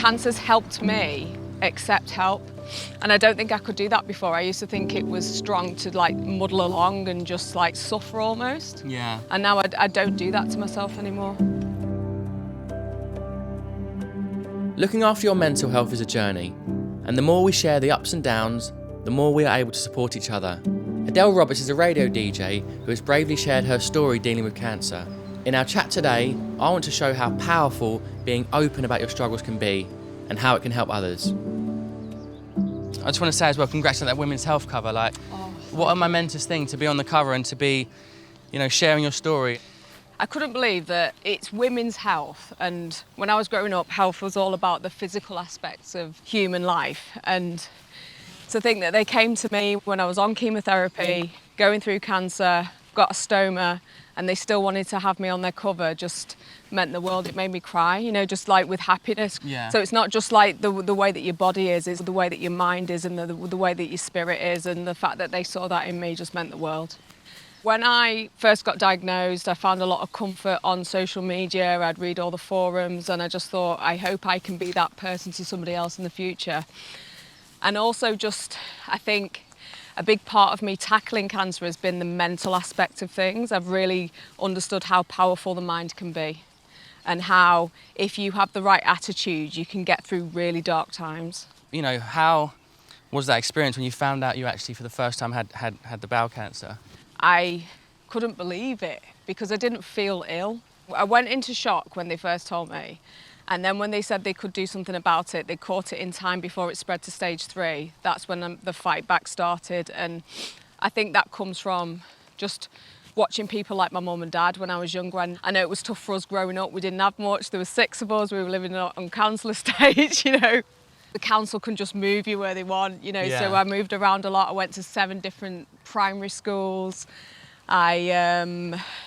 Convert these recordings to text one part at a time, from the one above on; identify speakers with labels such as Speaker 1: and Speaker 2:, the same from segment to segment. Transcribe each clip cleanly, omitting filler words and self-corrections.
Speaker 1: Cancer's helped me accept help, and I don't think I could do that before. I used to think it was strong to like muddle along and just like suffer almost.
Speaker 2: Yeah.
Speaker 1: And now I don't do that to myself anymore.
Speaker 3: Looking after your mental health is a journey, and the more we share the ups and downs, the more we are able to support each other. Adele Roberts is a radio DJ who has bravely shared her story dealing with cancer. In our chat today, I want to show how powerful being open about your struggles can be and how it can help others.
Speaker 2: I just want to say as well, congratulations on that women's health cover. Like, what a momentous thing to be on the cover and to be, you know, sharing your story.
Speaker 1: I couldn't believe that it's women's health, and when I was growing up, health was all about the physical aspects of human life, and to think that they came to me when I was on chemotherapy, going through cancer, got a stoma, and they still wanted to have me on their cover just meant the world. It made me cry, you know, just like with happiness.
Speaker 2: Yeah.
Speaker 1: So it's not just like the way that your body is, it's the way that your mind is and the way that your spirit is, and the fact that they saw that in me just meant the world. When I first got diagnosed, I found a lot of comfort on social media. I'd read all the forums, and I just thought, I hope I can be that person to somebody else in the future. And also just, I think, a big part of me tackling cancer has been the mental aspect of things. I've really understood how powerful the mind can be, and how if you have the right attitude, you can get through really dark times.
Speaker 2: You know, how was that experience when you found out you actually for the first time had the bowel cancer?
Speaker 1: I couldn't believe it because I didn't feel ill. I went into shock when they first told me, and then when they said they could do something about it, they caught it in time before it spread to stage 3. That's when the fight back started, and I think that comes from just watching people like my mum and dad when I was younger. And I know it was tough for us growing up. We didn't have much. There were 6 of us. We were living on council estates, you know. The council can just move you where they want, you know,
Speaker 2: Yeah.
Speaker 1: So I moved around a lot. I went to 7 different primary schools. I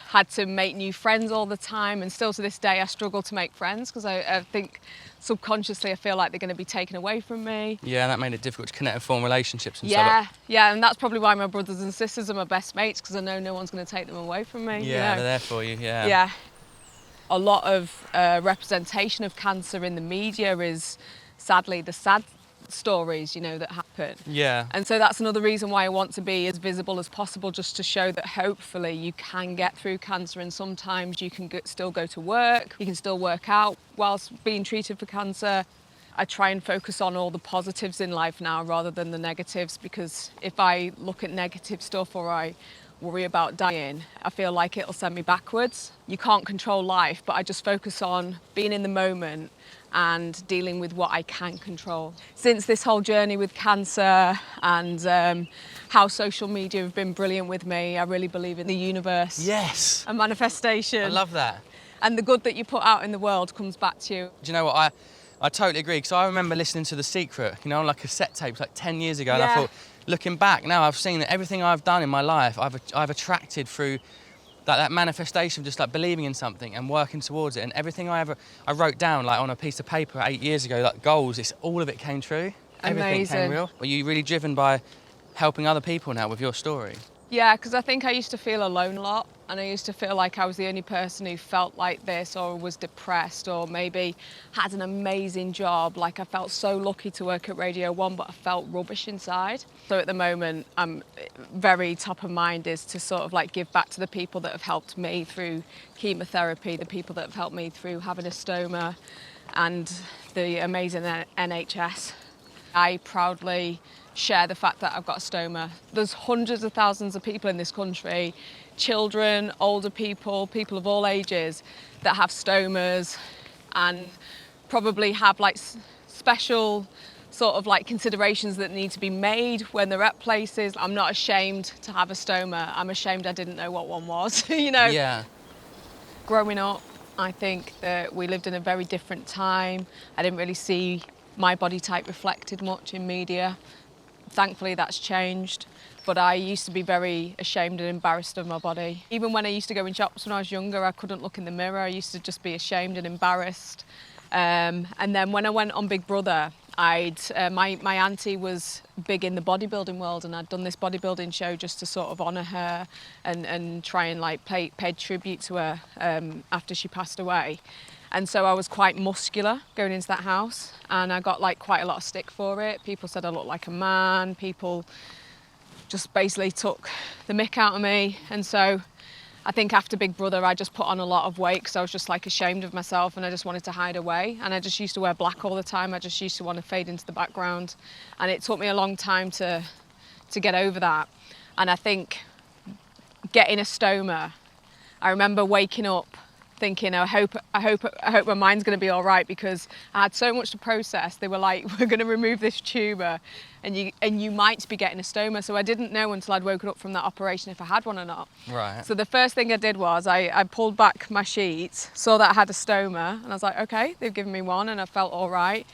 Speaker 1: had to make new friends all the time, and still to this day I struggle to make friends because I think subconsciously I feel like they're going to be taken away from me.
Speaker 2: Yeah, that made it difficult to connect and form relationships and
Speaker 1: Yeah,
Speaker 2: stuff.
Speaker 1: yeah, and that's probably why my brothers and sisters are my best mates, because I know no one's going to take them away from me.
Speaker 2: Yeah,
Speaker 1: you know?
Speaker 2: they're there for you, yeah.
Speaker 1: Yeah. A lot of representation of cancer in the media is sadly the sad stories, you know, that happen.
Speaker 2: Yeah.
Speaker 1: And so that's another reason why I want to be as visible as possible, just to show that hopefully you can get through cancer, and sometimes you can still go to work, you can still work out whilst being treated for cancer. I try and focus on all the positives in life now rather than the negatives, because if I look at negative stuff or I worry about dying, I feel like it'll send me backwards. You can't control life, but I just focus on being in the moment and dealing with what I can control. Since this whole journey with cancer and how social media have been brilliant with me, I really believe in the universe.
Speaker 2: Yes.
Speaker 1: A manifestation.
Speaker 2: I love that.
Speaker 1: And the good that you put out in the world comes back to you.
Speaker 2: Do you know what, I totally agree, because I remember listening to The Secret, you know, on like cassette tapes like 10 years ago, and I thought, looking back now, I've seen that everything I've done in my life, I've attracted through that manifestation of just like believing in something and working towards it. And everything I wrote down like on a piece of paper 8 years ago, like goals, all of it came true. Everything
Speaker 1: Amazing.
Speaker 2: came real. Were you really driven by helping other people now with your story?
Speaker 1: Yeah, because I think I used to feel alone a lot, and I used to feel like I was the only person who felt like this, or was depressed, or maybe had an amazing job. Like, I felt so lucky to work at Radio 1, but I felt rubbish inside. So at the moment, I'm very top of mind is to sort of like give back to the people that have helped me through chemotherapy, the people that have helped me through having a stoma, and the amazing NHS. I proudly share the fact that I've got a stoma. There's hundreds of thousands of people in this country, children, older people, people of all ages, that have stomas and probably have like special sort of like considerations that need to be made when they're at places. I'm not ashamed to have a stoma. I'm ashamed I didn't know what one was, you know?
Speaker 2: Yeah.
Speaker 1: Growing up, I think that we lived in a very different time. I didn't really see my body type reflected much in media. Thankfully that's changed, but I used to be very ashamed and embarrassed of my body. Even when I used to go in shops when I was younger, I couldn't look in the mirror. I used to just be ashamed and embarrassed. And then when I went on Big Brother, my auntie was big in the bodybuilding world, and I'd done this bodybuilding show just to sort of honour her and try and like pay tribute to her after she passed away. And so I was quite muscular going into that house, and I got like quite a lot of stick for it. People said I looked like a man. People just basically took the mick out of me. And so I think after Big Brother, I just put on a lot of weight because I was just like ashamed of myself and I just wanted to hide away. And I just used to wear black all the time. I just used to want to fade into the background. And it took me a long time to get over that. And I think getting a stoma, I remember waking up thinking, I hope my mind's going to be all right, because I had so much to process. They were like, we're going to remove this tumour and you might be getting a stoma. So I didn't know until I'd woken up from that operation if I had one or not.
Speaker 2: Right.
Speaker 1: So the first thing I did was I pulled back my sheets, saw that I had a stoma, and I was like, okay, they've given me one, and I felt all right.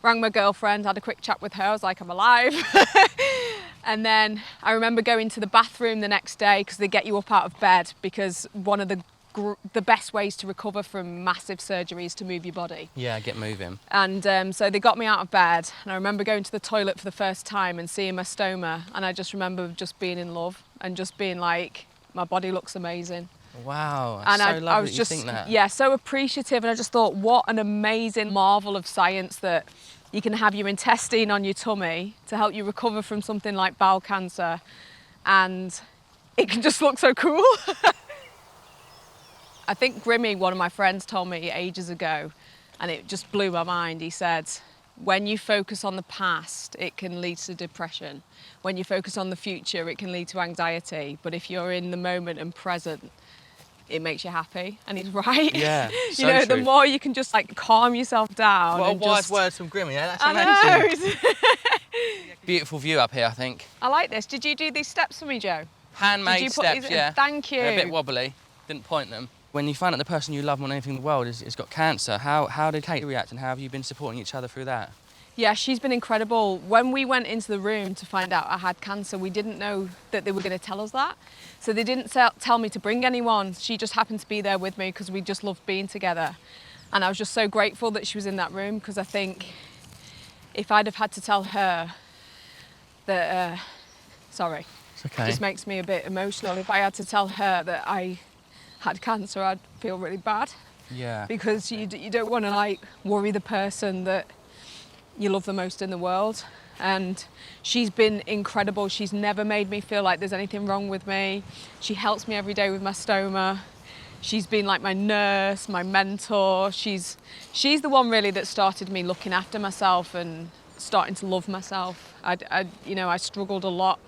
Speaker 1: Rang my girlfriend, had a quick chat with her. I was like, I'm alive. And then I remember going to the bathroom the next day, because they get you up out of bed, because one of the best ways to recover from massive surgery is to move your body.
Speaker 2: Yeah, get moving.
Speaker 1: And so they got me out of bed, and I remember going to the toilet for the first time and seeing my stoma, and I just remember just being in love and just being like, my body looks amazing.
Speaker 2: Wow,
Speaker 1: And
Speaker 2: so
Speaker 1: I
Speaker 2: lovely
Speaker 1: was
Speaker 2: that you
Speaker 1: just,
Speaker 2: think that.
Speaker 1: yeah, so appreciative, and I just thought, what an amazing marvel of science that you can have your intestine on your tummy to help you recover from something like bowel cancer, and it can just look so cool. I think Grimmy, one of my friends, told me ages ago, and it just blew my mind. He said, when you focus on the past, it can lead to depression. When you focus on the future, it can lead to anxiety. But if you're in the moment and present, it makes you happy. And he's right.
Speaker 2: Yeah,
Speaker 1: You know,
Speaker 2: so
Speaker 1: the
Speaker 2: true.
Speaker 1: more you can just like calm yourself down.
Speaker 2: What a
Speaker 1: and
Speaker 2: wise
Speaker 1: just...
Speaker 2: words from Grimmy, yeah? That's
Speaker 1: I
Speaker 2: amazing.
Speaker 1: know.
Speaker 2: Beautiful view up here, I think.
Speaker 1: I like this. Did you do these steps for me, Joe?
Speaker 2: Handmade
Speaker 1: Did you put
Speaker 2: steps,
Speaker 1: these...
Speaker 2: yeah.
Speaker 1: Thank you.
Speaker 2: They're a bit wobbly, didn't point them. When you find out the person you love more than anything in the world has got cancer, how did Kate react, and how have you been supporting each other through that?
Speaker 1: Yeah, she's been incredible. When we went into the room to find out I had cancer, we didn't know that they were going to tell us that. So they didn't tell me to bring anyone. She just happened to be there with me because we just loved being together. And I was just so grateful that she was in that room, because I think if I'd have had to tell her that, sorry,
Speaker 2: It's okay.
Speaker 1: it just makes me a bit emotional. If I had to tell her that I had cancer, I'd feel really bad.
Speaker 2: Yeah.
Speaker 1: Because you don't want to like worry the person that you love the most in the world. And she's been incredible. She's never made me feel like there's anything wrong with me. She helps me every day with my stoma. She's been like my nurse, my mentor. She's the one really that started me looking after myself and starting to love myself. I struggled a lot,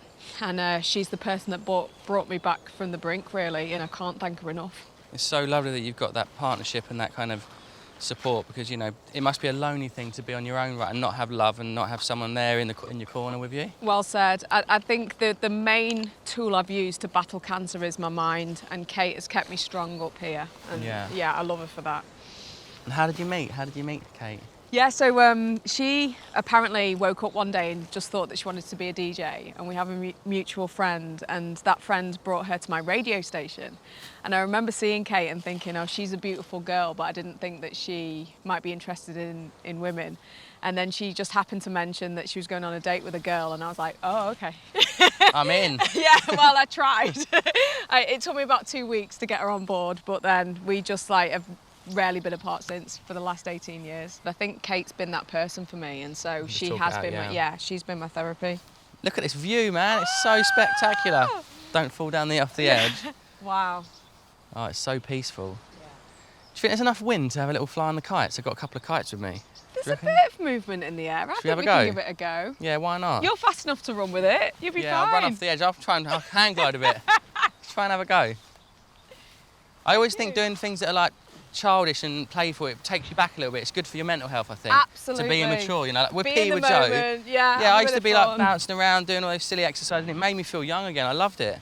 Speaker 1: and she's the person that brought me back from the brink, really, and I can't thank her enough.
Speaker 2: It's so lovely that you've got that partnership and that kind of support, because, you know, it must be a lonely thing to be on your own, right, and not have love and not have someone there in your corner with you.
Speaker 1: Well said. I think the main tool I've used to battle cancer is my mind, and Kate has kept me strong up here. And yeah, I love her for that.
Speaker 2: And how did you meet? How did you meet Kate?
Speaker 1: Yeah, so she apparently woke up one day and just thought that she wanted to be a DJ, and we have a mutual friend, and that friend brought her to my radio station. And I remember seeing Kate and thinking, oh, she's a beautiful girl, but I didn't think that she might be interested in women. And then she just happened to mention that she was going on a date with a girl, and I was like, oh, okay.
Speaker 2: I'm in.
Speaker 1: Yeah, well, I tried. It took me about 2 weeks to get her on board, but then we just like have rarely been apart since for the last 18 years. I think Kate's been that person for me, and so she has been she's been my therapy.
Speaker 2: Look at this view, man. It's so spectacular. Don't fall down off the edge.
Speaker 1: Wow.
Speaker 2: Oh, it's so peaceful. Yeah. Do you think there's enough wind to have a little fly on the kites? I've got a couple of kites with me.
Speaker 1: There's a bit of movement in the air. I think we can give it a go.
Speaker 2: Yeah, why not?
Speaker 1: You're fast enough to run with it. You'll be fine.
Speaker 2: Yeah, I'll run off the edge. I'll hang glide a bit. Just try and have a go. I always think doing things that are like childish and playful, it takes you back a little bit. It's good for your mental health, I think.
Speaker 1: Absolutely.
Speaker 2: To be immature, you know. Like, we're
Speaker 1: Be
Speaker 2: Pete
Speaker 1: in the
Speaker 2: with Joe.
Speaker 1: moment. Yeah,
Speaker 2: I used to be like bouncing around, doing all those silly exercises, and it made me feel young again. I loved it.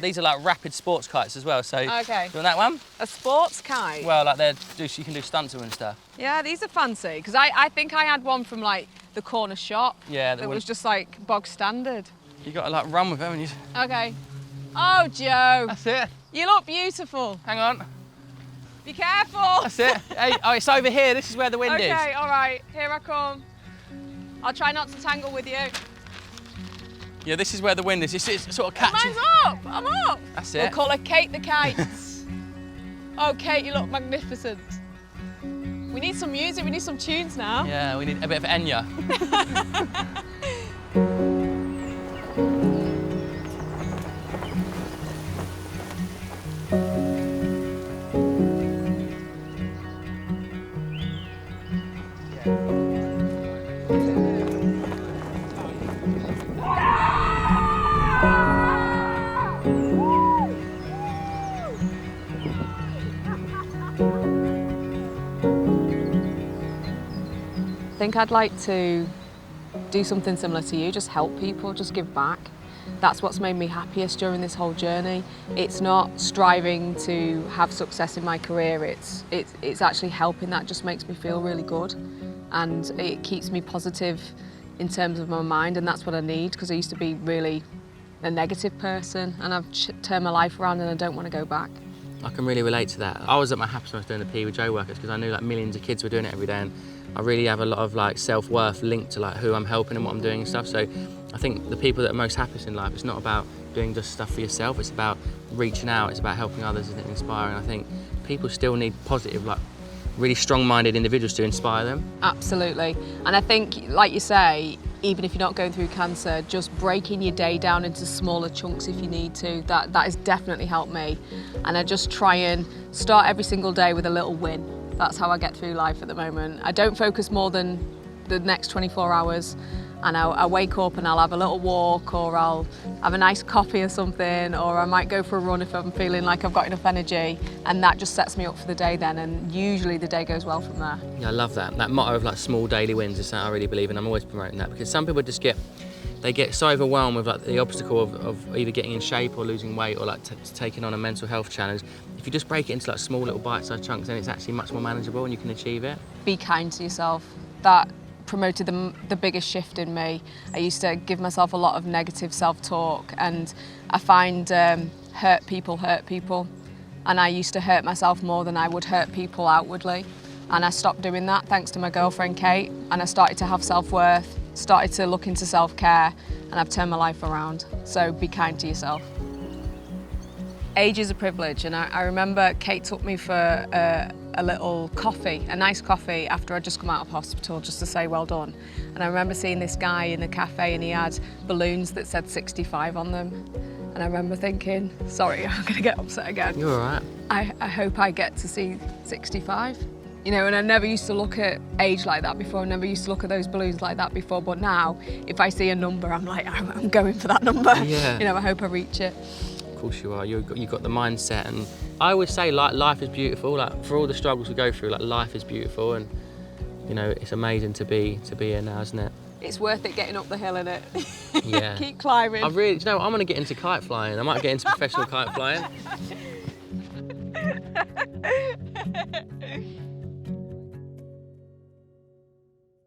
Speaker 2: These are like rapid sports kites as well. So,
Speaker 1: okay.
Speaker 2: Do you want that one?
Speaker 1: A sports kite?
Speaker 2: Well, like you can do stunts and stuff.
Speaker 1: Yeah, these are fancy, because I think I had one from like the corner shop.
Speaker 2: Yeah.
Speaker 1: That was just like bog standard.
Speaker 2: You got to like run with them, and you.
Speaker 1: Okay. Oh, Joe.
Speaker 2: That's it.
Speaker 1: You look beautiful.
Speaker 2: Hang on.
Speaker 1: Be careful.
Speaker 2: That's it. Hey, oh, it's over here. This is where the wind is.
Speaker 1: Okay, all right. Here I come. I'll try not to tangle with you.
Speaker 2: Yeah, this is where the wind is. It's sort of catching.
Speaker 1: Mine's up. I'm up.
Speaker 2: That's it.
Speaker 1: We'll call her Kate the Kites. Oh, Kate, you look magnificent. We need some music, we need some tunes now.
Speaker 2: Yeah, we need a bit of Enya.
Speaker 1: I think I'd like to do something similar to you, just help people, just give back. That's what's made me happiest during this whole journey. It's not striving to have success in my career, it's actually helping. That just makes me feel really good, and it keeps me positive in terms of my mind, and that's what I need, because I used to be really a negative person, and I've turned my life around and I don't want to go back.
Speaker 2: I can really relate to that. I was at my happiest when I was doing the PE with Joe Workers, because I knew like millions of kids were doing it every day, and I really have a lot of like self-worth linked to like who I'm helping and what I'm doing and stuff. So I think the people that are most happiest in life, it's not about doing just stuff for yourself, it's about reaching out, it's about helping others and inspiring. I think people still need positive, like really strong-minded individuals to inspire them.
Speaker 1: Absolutely. And I think, like you say, even if you're not going through cancer, just breaking your day down into smaller chunks if you need to, that has definitely helped me. And I just try and start every single day with a little win. That's how I get through life at the moment. I don't focus more than the next 24 hours. And I wake up and I'll have a little walk, or I'll have a nice coffee or something, or I might go for a run if I'm feeling like I've got enough energy, and that just sets me up for the day then, and usually the day goes well from there.
Speaker 2: Yeah, I love that. That motto of like small daily wins is something I really believe in. I'm always promoting that, because some people just get so overwhelmed with like the obstacle of either getting in shape or losing weight, or like taking on a mental health challenge. If you just break it into like small little bite-sized chunks, then it's actually much more manageable and you can achieve it.
Speaker 1: Be kind to yourself. That promoted the biggest shift in me. I used to give myself a lot of negative self-talk, and I find hurt people, and I used to hurt myself more than I would hurt people outwardly, and I stopped doing that thanks to my girlfriend Kate, and I started to have self-worth, started to look into self-care, and I've turned my life around. So be kind to yourself. Age is a privilege, and I remember Kate took me for a little coffee, a nice coffee, after I'd just come out of hospital, just to say well done. And I remember seeing this guy in the cafe, and he had balloons that said 65 on them. And I remember thinking, sorry, I'm gonna get upset again.
Speaker 2: You're all right.
Speaker 1: I hope I get to see 65. You know, and I never used to look at age like that before, I never used to look at those balloons like that before, but now, if I see a number, I'm like, I'm going for that number.
Speaker 2: Yeah.
Speaker 1: You know, I hope I reach it.
Speaker 2: Of course you are. You've got the mindset, and I always say like life is beautiful. Like for all the struggles we go through, like life is beautiful, and you know it's amazing to be here now, isn't it?
Speaker 1: It's worth it getting up the hill, innit?
Speaker 2: Yeah.
Speaker 1: Keep climbing.
Speaker 2: I really, you know, I'm gonna get into kite flying. I might get into professional kite flying.